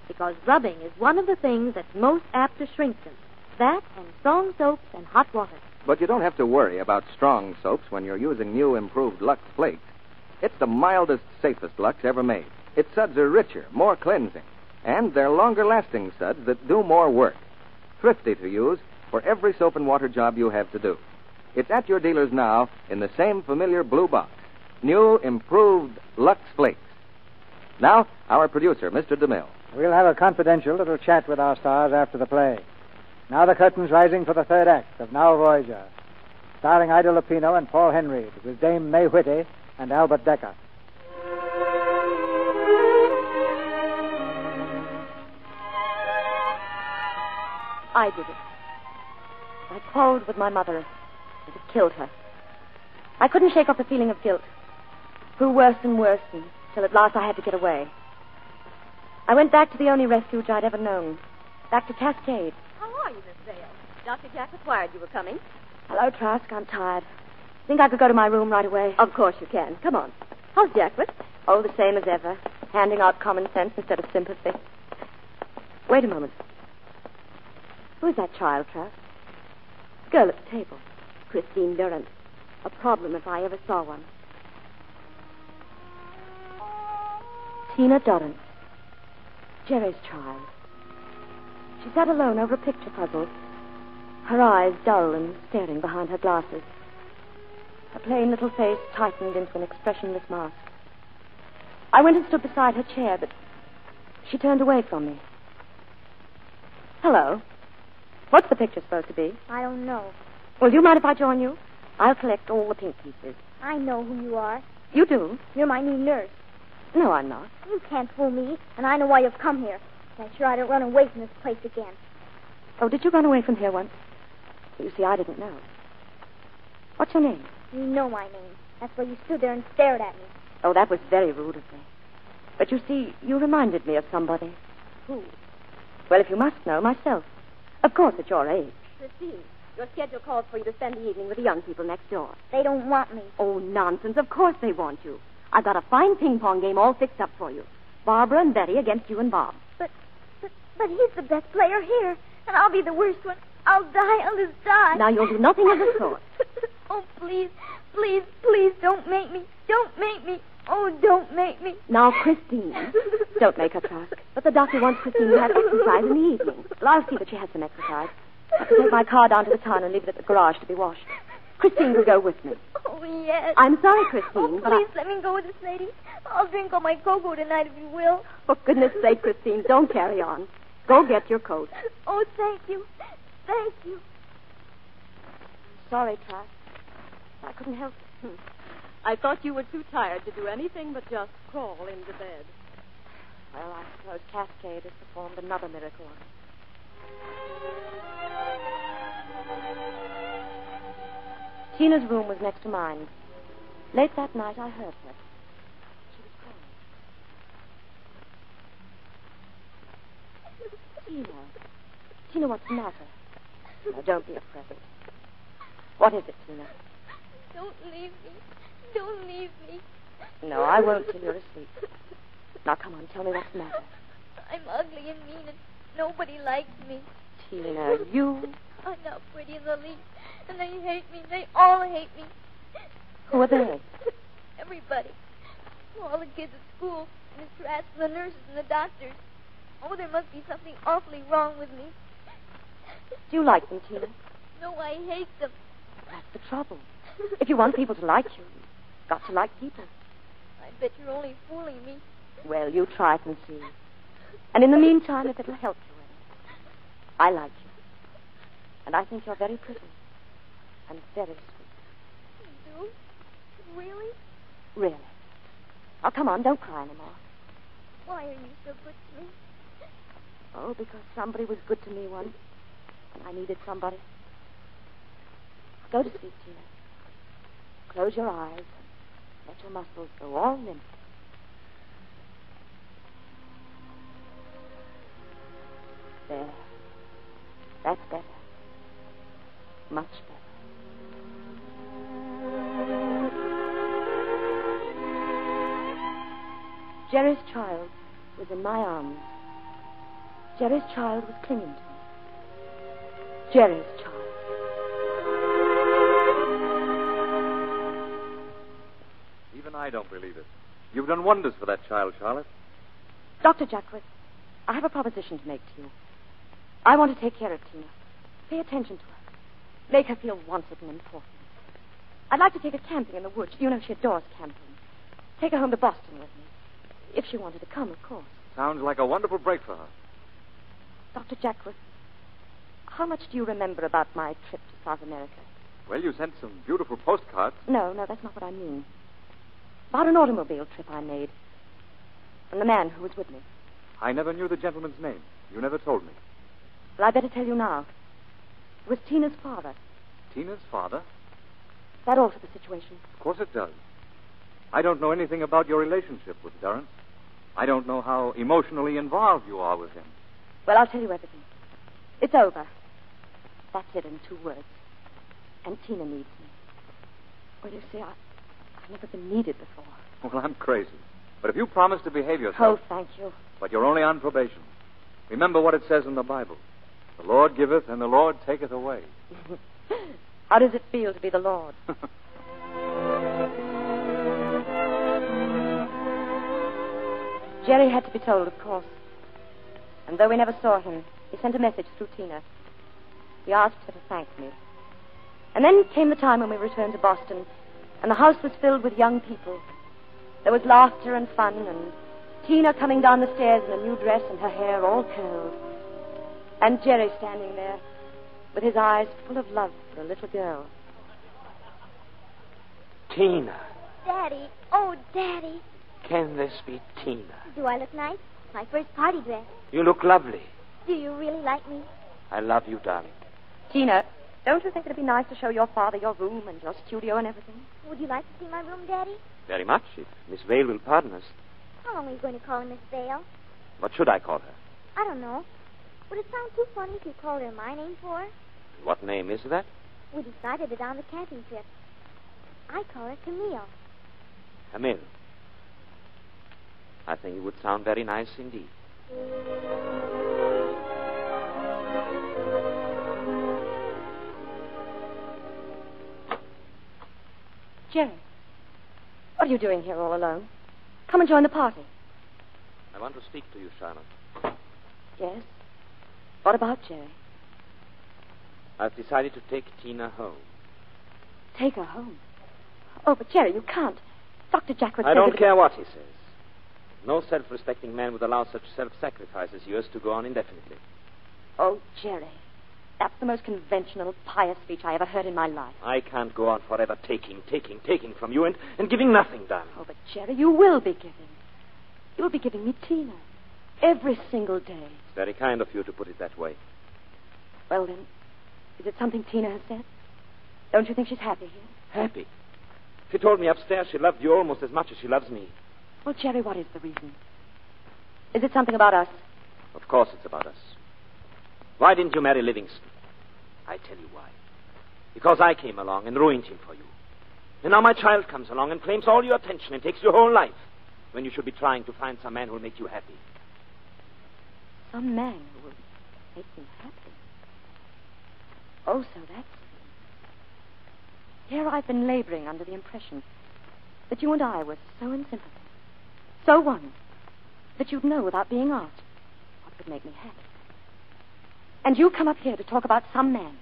because rubbing is one of the things that's most apt to shrink them. That and strong soaps and hot water. But you don't have to worry about strong soaps when you're using new improved Lux Flakes. It's the mildest, safest Lux ever made. Its suds are richer, more cleansing, and they're longer-lasting suds that do more work. Thrifty to use for every soap and water job you have to do. It's at your dealers now in the same familiar blue box. New, improved Lux Flakes. Now, our producer, Mr. DeMille. We'll have a confidential little chat with our stars after the play. Now the curtain's rising for the third act of Now Voyager, starring Ida Lupino and Paul Henry, with Dame May Whitty and Albert Decker. I did it. I quarreled with my mother, and it killed her. I couldn't shake off the feeling of guilt. Grew worse and worse, until at last I had to get away. I went back to the only refuge I'd ever known, back to Cascade. How are you, Miss Vale? Dr. Jack required you were coming. Hello, Trask. I'm tired. Think I could go to my room right away? Of course you can. Come on. How's Jacqueline? Oh, the same as ever. Handing out common sense instead of sympathy. Wait a moment. Who is that child, Trask? The girl at the table. Christine Durrant. A problem if I ever saw one. Tina Durrant. Jerry's child. She sat alone over a picture puzzle, her eyes dull and staring behind her glasses. Her plain little face tightened into an expressionless mask. I went and stood beside her chair, but she turned away from me. Hello. What's the picture supposed to be? I don't know. Well, do you mind if I join you? I'll collect all the pink pieces. I know who you are. You do? You're my new nurse. No, I'm not. You can't fool me, and I know why you've come here. Make sure I don't run away from this place again. Oh, did you run away from here once? You see, I didn't know. What's your name? You know my name. That's why you stood there and stared at me. Oh, that was very rude of me. But you see, you reminded me of somebody. Who? Well, if you must know, myself. Of course, at your age. Christine, your schedule calls for you to spend the evening with the young people next door. They don't want me. Oh, nonsense. Of course they want you. I've got a fine ping-pong game all fixed up for you. Barbara and Betty against you and Bob. But he's the best player here, and I'll be the worst one. I'll just die. Now, you'll do nothing of the sort. Oh, please, please, please, don't make me. Don't make me. Oh, don't make me. Now, Christine. Don't make her Trask. But the doctor wants Christine to have exercise in the evening. Well, I'll see that she has some exercise. I have to take my car down to the town and leave it at the garage to be washed. Christine will go with me. Oh, yes. I'm sorry, Christine, Oh, but please let me go with this lady. I'll drink all my cocoa tonight if you will. For goodness sake, Christine, don't carry on. Go get your coat. Oh, thank you. Thank you. Sorry, Trask. I couldn't help it. I thought you were too tired to do anything but just crawl into bed. Well, I suppose Cascade has performed another miracle on me. Tina's room was next to mine. Late that night, I heard her. She was crying. Tina, what's the matter? Now, don't be afraid. What is it, Tina? Don't leave me. Don't leave me. No, I won't till you're asleep. Now, come on, tell me what's the matter. I'm ugly and mean, and nobody likes me. Tina, you... I'm not pretty in the least, and they hate me. They all hate me. Who are they? Everybody. All the kids at school, and Miss Trask, and the nurses, and the doctors. Oh, there must be something awfully wrong with me. Do you like them, Tina? No, I hate them. That's the trouble. If you want people to like you, you've got to like people. I bet you're only fooling me. Well, you try it and see. And in the meantime, if it'll help you any, I like you. And I think you're very pretty. And very sweet. You do? Really? Really. Oh, come on, don't cry anymore. Why are you so good to me? Oh, because somebody was good to me once. And I needed somebody. Go to sleep, Tina. Close your eyes and let your muscles go all limp. There. That's better. Much better. Jerry's child was in my arms. Jerry's child was clinging to me. Jerry's child. Even I don't believe it. You've done wonders for that child, Charlotte. Dr. Jackworth, I have a proposition to make to you. I want to take care of Tina. Pay attention to her. Make her feel wanted and important. I'd like to take her camping in the woods. You know she adores camping. Take her home to Boston with me. If she wanted to come, of course. Sounds like a wonderful break for her. Dr. Jackworth, how much do you remember about my trip to South America? Well, you sent some beautiful postcards. No, that's not what I mean. About an automobile trip I made. And the man who was with me. I never knew the gentleman's name. You never told me. Well, I better tell you now. It was Tina's father. Tina's father? That alter the situation? Of course it does. I don't know anything about your relationship with Durrance. I don't know how emotionally involved you are with him. Well, I'll tell you everything. It's over. That's it in 2 words. And Tina needs me. Well, you see, I've never been needed before. Well, I'm crazy. But if you promise to behave yourself... Oh, thank you. But you're only on probation. Remember what it says in the Bible. The Lord giveth and the Lord taketh away. How does it feel to be the Lord? Jerry had to be told, of course. And though we never saw him, he sent a message through Tina. He asked her to thank me. And then came the time when we returned to Boston, and the house was filled with young people. There was laughter and fun, and Tina coming down the stairs in a new dress and her hair all curled. And Jerry standing there with his eyes full of love for a little girl. Tina. Daddy. Oh, Daddy. Can this be Tina? Do I look nice? My first party dress. You look lovely. Do you really like me? I love you, darling. Tina, don't you think it'd be nice to show your father your room and your studio and everything? Would you like to see my room, Daddy? Very much, if Miss Vale will pardon us. How long are you going to call her Miss Vale? What should I call her? I don't know. Would it sound too funny if you called her my name for her? What name is that? We decided it on the camping trip. I call her Camille. Camille. I think it would sound very nice indeed. Jerry, what are you doing here all alone? Come and join the party. I want to speak to you, Charlotte. Yes? What about Jerry? I've decided to take Tina home. Take her home? Oh, but Jerry, you can't. Dr. Jackworth I don't care what he says. No self-respecting man would allow such self-sacrifice as yours to go on indefinitely. Oh, Jerry. That's the most conventional, pious speech I ever heard in my life. I can't go on forever taking from you and giving nothing, darling. Oh, but Jerry, you will be giving. You'll be giving me Tina. Every single day. It's very kind of you to put it that way. Well, then, is it something Tina has said? Don't you think she's happy here? Happy? She told me upstairs she loved you almost as much as she loves me. Well, Jerry, what is the reason? Is it something about us? Of course it's about us. Why didn't you marry Livingston? I tell you why. Because I came along and ruined him for you. And now my child comes along and claims all your attention and takes your whole life, when you should be trying to find some man who will make you happy. Some man who will make me happy? Oh, so that's it. Here I've been laboring under the impression that you and I were so in sympathy, so one, that you'd know without being asked what would make me happy. And you come up here to talk about some man.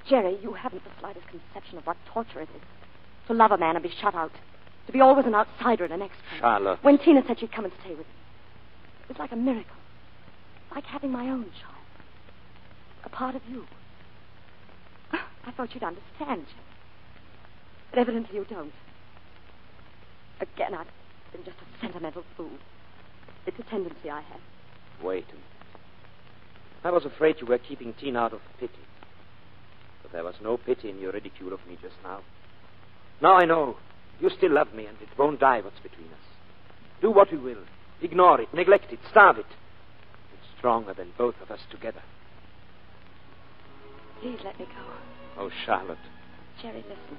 Jerry, you haven't the slightest conception of what torture it is to love a man and be shut out, to be always an outsider and an extra. Charlotte. When Tina said she'd come and stay with me, it was like a miracle, like having my own child, a part of you. I thought you'd understand, Jerry. But evidently you don't. Again, I've been just a sentimental fool. It's a tendency I have. Wait a minute. I was afraid you were keeping Tina out of pity. But there was no pity in your ridicule of me just now. Now I know. You still love me, and it won't die what's between us. Do what we will. Ignore it, neglect it, starve it. It's stronger than both of us together. Please let me go. Oh, Charlotte. Jerry, listen.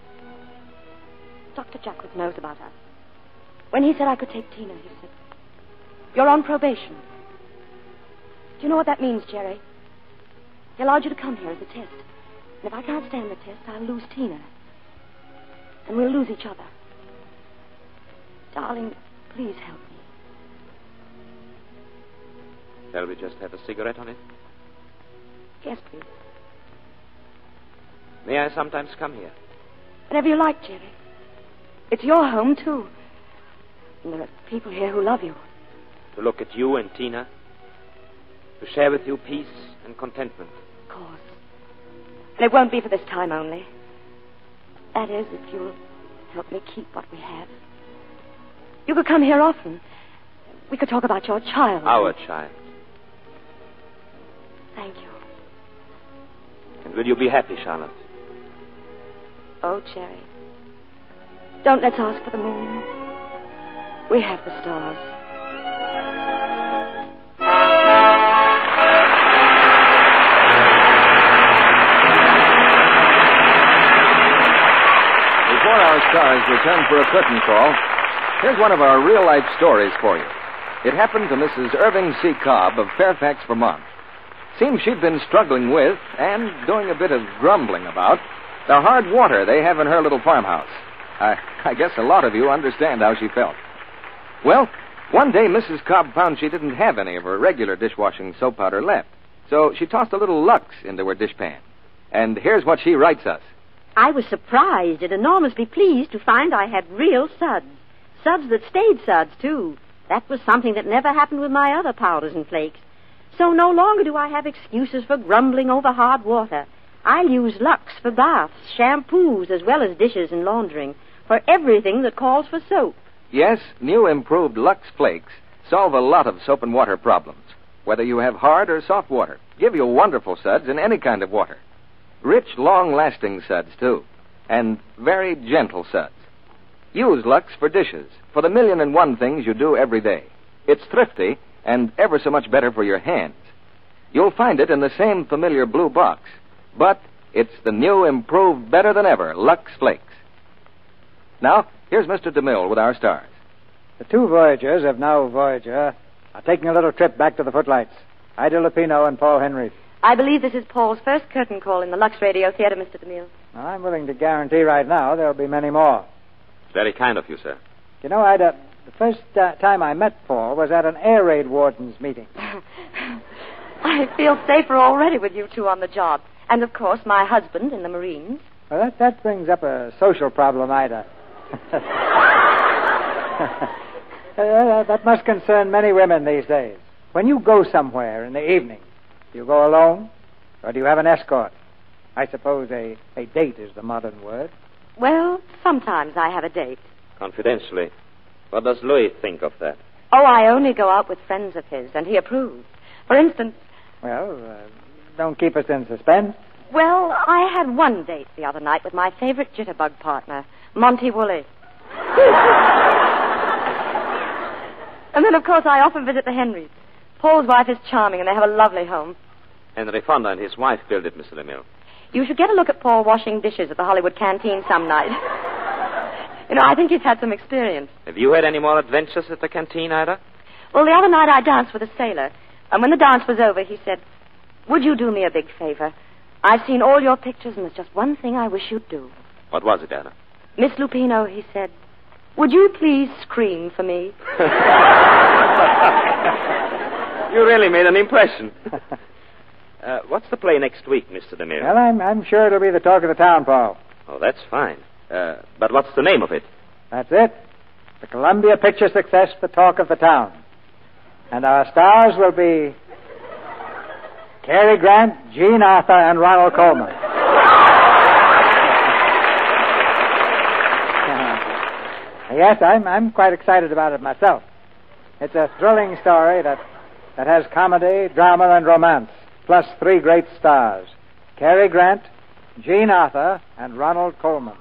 Dr. Jackworth knows about us. When he said I could take Tina, he said, "You're on probation." Do you know what that means, Jerry? He allowed you to come here as a test. And if I can't stand the test, I'll lose Tina. And we'll lose each other. Darling, please help me. Shall we just have a cigarette on it? Yes, please. May I sometimes come here? Whatever you like, Jerry. It's your home, too. And there are people here who love you. To look at you and Tina. To share with you peace and contentment. Of course. And it won't be for this time only. That is, if you'll help me keep what we have. You could come here often. We could talk about your child. Our child. Thank you. And will you be happy, Charlotte? Oh, Jerry. Don't let's ask for the moon. We have the stars. Before our stars return for a curtain call, here's one of our real-life stories for you. It happened to Mrs. Irving C. Cobb of Fairfax, Vermont. Seems she'd been struggling with, and doing a bit of grumbling about, the hard water they have in her little farmhouse. I guess a lot of you understand how she felt. Well, one day Mrs. Cobb found she didn't have any of her regular dishwashing soap powder left, so she tossed a little Lux into her dishpan. And here's what she writes us. I was surprised and enormously pleased to find I had real suds. Suds that stayed suds, too. That was something that never happened with my other powders and flakes. So no longer do I have excuses for grumbling over hard water. I'll use Lux for baths, shampoos, as well as dishes and laundering, for everything that calls for soap. Yes, new improved Lux Flakes solve a lot of soap and water problems. Whether you have hard or soft water, give you wonderful suds in any kind of water. Rich, long-lasting suds, too. And very gentle suds. Use Lux for dishes, for the 1,000,001 things you do every day. It's thrifty and ever so much better for your hands. You'll find it in the same familiar blue box, but it's the new, improved, better-than-ever Lux Flakes. Now, here's Mr. DeMille with our stars. The two Voyagers of Now Voyager are taking a little trip back to the footlights. Ida Lupino and Paul Henry. I believe this is Paul's first curtain call in the Lux Radio Theater, Mr. DeMille. I'm willing to guarantee right now there'll be many more. It's very kind of you, sir. You know, Ida, the first time I met Paul was at an air raid warden's meeting. I feel safer already with you two on the job. And, of course, my husband in the Marines. Well, that brings up a social problem, Ida. That must concern many women these days. When you go somewhere in the evening, do you go alone, or do you have an escort? I suppose a date is the modern word. Well, sometimes I have a date. Confidentially, what does Louis think of that? Oh, I only go out with friends of his, and he approves. For instance... Well, don't keep us in suspense. Well, I had one date the other night with my favorite jitterbug partner, Monty Woolley. And then, of course, I often visit the Henrys. Paul's wife is charming, and they have a lovely home. Henry Fonda and his wife built it, Mr. DeMille. You should get a look at Paul washing dishes at the Hollywood canteen some night. You know, I think he's had some experience. Have you had any more adventures at the canteen, Ida? Well, the other night I danced with a sailor. And when the dance was over, he said, "Would you do me a big favor? I've seen all your pictures, and there's just one thing I wish you'd do." What was it, Ida? Miss Lupino, he said, "Would you please scream for me?" You really made an impression. What's the play next week, Mr. DeMille? Well, I'm sure it'll be the talk of the town, Paul. Oh, that's fine. But what's the name of it? That's it. The Columbia Picture Success, the talk of the town. And our stars will be Cary Grant, Jean Arthur, and Ronald Colman. Yes, I'm quite excited about it myself. It's a thrilling story that has comedy, drama, and romance, plus three great stars. Cary Grant, Jean Arthur, and Ronald Colman.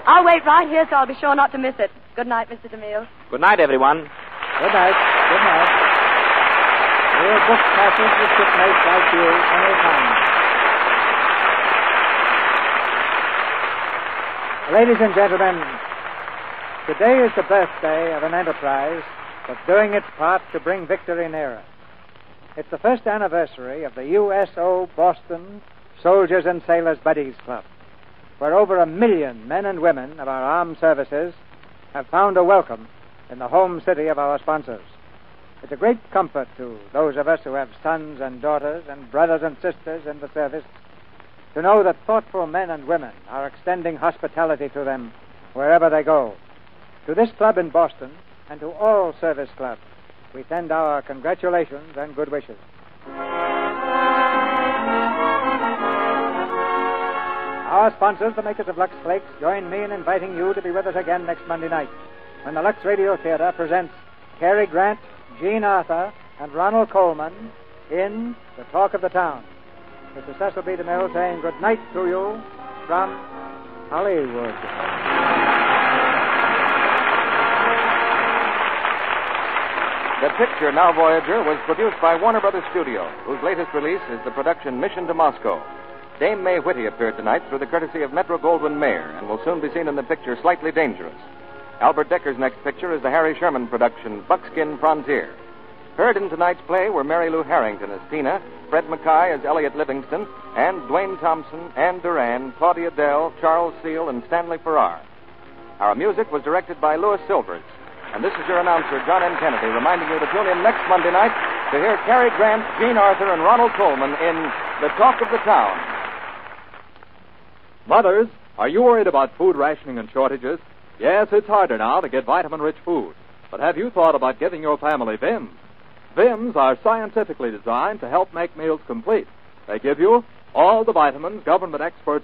I'll wait right here, so I'll be sure not to miss it. Good night, Mr. DeMille. Good night, everyone. Good night. Good night. We'll book passage with shipmates like you anytime. Ladies and gentlemen, today is the birthday of an enterprise that's doing its part to bring victory nearer. It's the first anniversary of the USO Boston Soldiers and Sailors Buddies Club, where over 1 million men and women of our armed services have found a welcome in the home city of our sponsors. It's a great comfort to those of us who have sons and daughters and brothers and sisters in the service to know that thoughtful men and women are extending hospitality to them wherever they go. To this club in Boston and to all service clubs, we send our congratulations and good wishes. Our sponsors, the makers of Lux Flakes, join me in inviting you to be with us again next Monday night when the Lux Radio Theater presents Cary Grant, Jean Arthur, and Ronald Colman in The Talk of the Town. Mr. Cecil B. DeMille saying good night to you from Hollywood. The picture, Now Voyager, was produced by Warner Brothers Studio, whose latest release is the production Mission to Moscow. Dame May Whitty appeared tonight through the courtesy of Metro-Goldwyn-Mayer and will soon be seen in the picture Slightly Dangerous. Albert Decker's next picture is the Harry Sherman production Buckskin Frontier. Heard in tonight's play were Mary Lou Harrington as Tina, Fred Mackay as Elliot Livingston, and Dwayne Thompson, Ann Duran, Claudia Dell, Charles Seal, and Stanley Farrar. Our music was directed by Louis Silvers. And this is your announcer, John M. Kennedy, reminding you to tune in next Monday night to hear Cary Grant, Jean Arthur, and Ronald Colman in The Talk of the Town. Mothers, are you worried about food rationing and shortages? Yes, it's harder now to get vitamin-rich food. But have you thought about giving your family Vims? Vims are scientifically designed to help make meals complete. They give you all the vitamins government experts